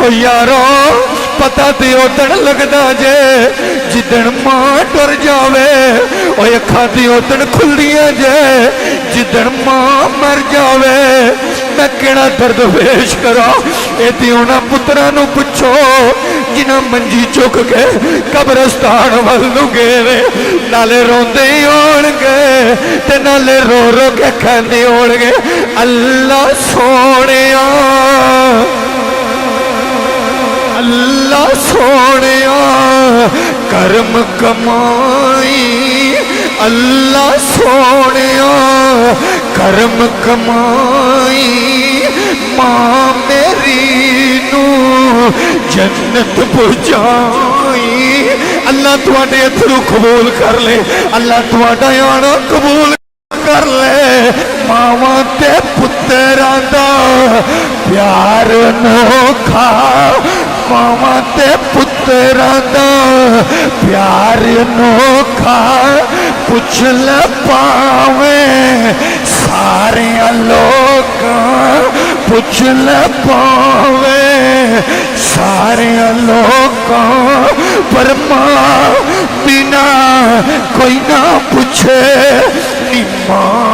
او یارو پتہ تے ادن لگدا جے جدن ماں ٹر جاوے، او اکھاں تے ادن کھلدیاں جے جدن ماں مر جاوے۔ میں کیڑا درد پیش کرا، اے تے انہاں پتراں نوں پچھو جنہاں منجی چک کے قبرستان ول نوں گئے، نالے روندے ہون گے تے نالے رو رو کے کہندے ہون گے اللہ سونیا، اللہ سونیا کرم کمائی، اللہ سونیا کرم کمائی، ماں میری نو جنت پہنچائی۔ اللہ تواڈے اتھرو قبول کر لے، اللہ تواڈا آنا قبول کر لے۔ ماواں تے پتراں دا پیار نوکھا، ماواں تے پتراں دا پیار نوکھا، پوچھ لے پاویں سارے لوکاں، پوچھ لے پاویں سارے لوکاں، پر ماں بنا کوئی نہ پوچھے نی ماں